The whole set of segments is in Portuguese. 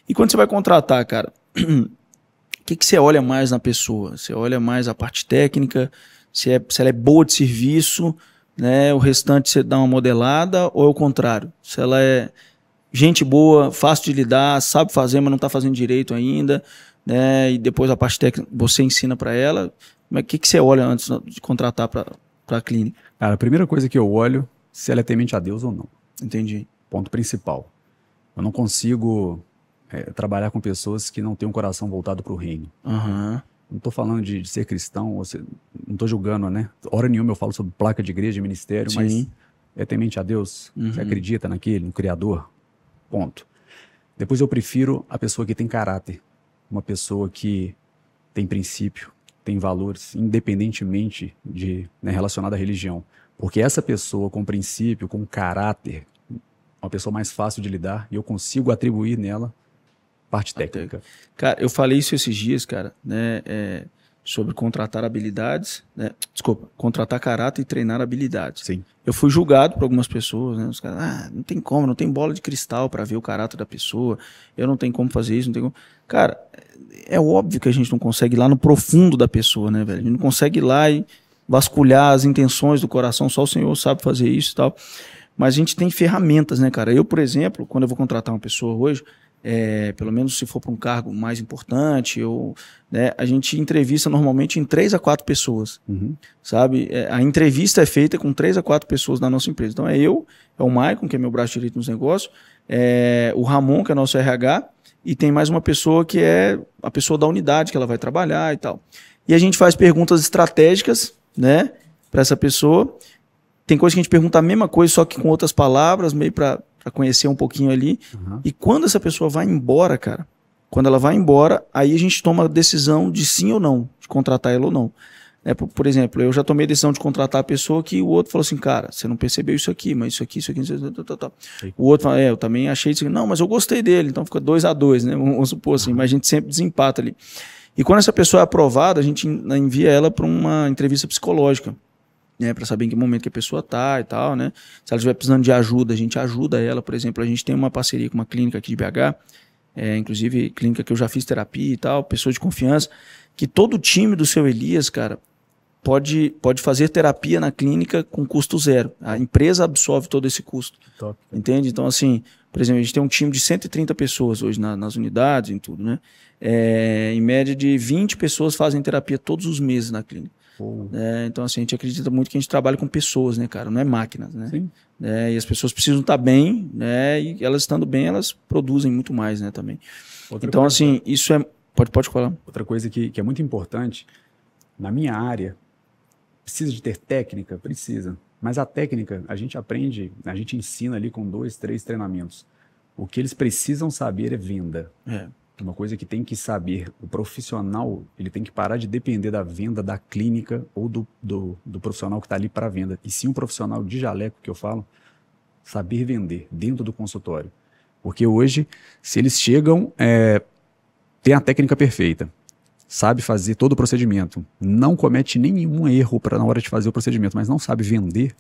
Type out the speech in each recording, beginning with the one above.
E quando você vai contratar, cara, o que você olha mais na pessoa? Você olha mais a parte técnica, se ela é boa de serviço, né? O restante você dá uma modelada, ou é o contrário? Se ela é gente boa, fácil de lidar, sabe fazer, mas não está fazendo direito ainda, né? E depois a parte técnica você ensina para ela. Mas o que você olha antes de contratar para a clínica? Cara, a primeira coisa que eu olho, se ela é temente a Deus ou não. Entendi. Ponto principal. Eu não consigo trabalhar com pessoas que não têm um coração voltado para o reino. Uhum. Não estou falando de ser cristão, não estou julgando, né? Hora nenhuma eu falo sobre placa de igreja, ministério, Sim. mas é temente a Deus? Você acredita naquele, no Criador? Ponto. Depois eu prefiro a pessoa que tem caráter, uma pessoa que tem princípio, tem valores, independentemente de relacionada à religião. Porque essa pessoa com princípio, com caráter, é uma pessoa mais fácil de lidar e eu consigo atribuir nela parte técnica. Cara, eu falei isso esses dias, cara, né? Sobre contratar habilidades, né? Desculpa, contratar caráter e treinar habilidades. Sim. Eu fui julgado por algumas pessoas, né? Os caras, não tem como, não tem bola de cristal para ver o caráter da pessoa, eu não tenho como fazer isso, não tem como. Cara, é óbvio que a gente não consegue ir lá no profundo da pessoa, né, velho? A gente não consegue ir lá e vasculhar as intenções do coração, só o Senhor sabe fazer isso e tal. Mas a gente tem ferramentas, né, cara? Eu, por exemplo, quando eu vou contratar uma pessoa hoje, pelo menos se for para um cargo mais importante, né, a gente entrevista normalmente em 3 a 4 pessoas, sabe? A entrevista é feita com 3 a 4 pessoas da nossa empresa. Então é o Maicon, que é meu braço direito nos negócios, o Ramon, que é nosso RH, e tem mais uma pessoa que é a pessoa da unidade que ela vai trabalhar e tal. E a gente faz perguntas estratégicas, né, para essa pessoa. Tem coisa que a gente pergunta a mesma coisa, só que com outras palavras, meio para conhecer um pouquinho ali. E quando essa pessoa vai embora, cara, quando ela vai embora, aí a gente toma a decisão de sim ou não, de contratar ela ou não. Por exemplo, eu já tomei a decisão de contratar a pessoa que o outro falou assim, cara, você não percebeu isso aqui, mas isso aqui. O outro fala, eu também achei isso aqui. Não, mas eu gostei dele, então fica 2 a 2, né? Vamos supor assim, mas a gente sempre desempata ali. E quando essa pessoa é aprovada, a gente envia ela para uma entrevista psicológica, né, para saber em que momento que a pessoa tá e tal, né? Se ela estiver precisando de ajuda, a gente ajuda ela. Por exemplo, a gente tem uma parceria com uma clínica aqui de BH, inclusive clínica que eu já fiz terapia e tal, pessoa de confiança, que todo o time do seu Elias, cara, pode fazer terapia na clínica com custo zero. A empresa absorve todo esse custo. Top. Entende? Então, assim, por exemplo, a gente tem um time de 130 pessoas hoje nas unidades e tudo, né? Em média de 20 pessoas fazem terapia todos os meses na clínica. Então, assim, a gente acredita muito que a gente trabalha com pessoas, né, cara? Não é máquinas, né? Sim. E as pessoas precisam estar bem, né? E elas estando bem, elas produzem muito mais, né, também. Então, assim, isso é... Pode falar. Outra coisa que é muito importante, na minha área, precisa de ter técnica? Precisa. Mas a técnica, a gente aprende, a gente ensina ali com 2, 3 treinamentos. O que eles precisam saber é venda. Uma coisa que tem que saber, o profissional, ele tem que parar de depender da venda da clínica ou do profissional que está ali para venda. E sim um profissional de jaleco, que eu falo, saber vender dentro do consultório. Porque hoje, se eles chegam, tem a técnica perfeita, sabe fazer todo o procedimento, não comete nenhum erro na hora de fazer o procedimento, mas não sabe vender,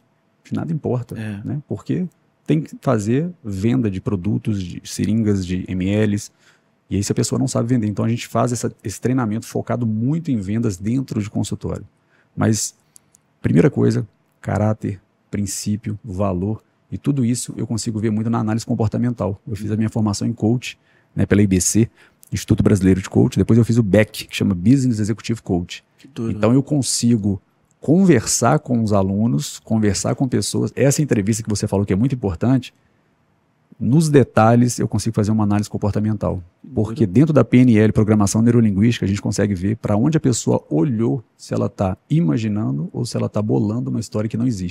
de nada importa, né? Porque tem que fazer venda de produtos, de seringas, de mls, e aí se a pessoa não sabe vender. Então a gente faz esse treinamento focado muito em vendas dentro de consultório. Mas, primeira coisa, caráter, princípio, valor, e tudo isso eu consigo ver muito na análise comportamental. Eu fiz a minha formação em coach, né, pela IBC, Instituto Brasileiro de Coach. Depois eu fiz o BEC, que chama Business Executive Coach. Então eu consigo conversar com os alunos, conversar com pessoas. Essa entrevista que você falou que é muito importante, nos detalhes eu consigo fazer uma análise comportamental. Porque dentro da PNL, Programação Neurolinguística, a gente consegue ver para onde a pessoa olhou, se ela está imaginando ou se ela está bolando uma história que não existe.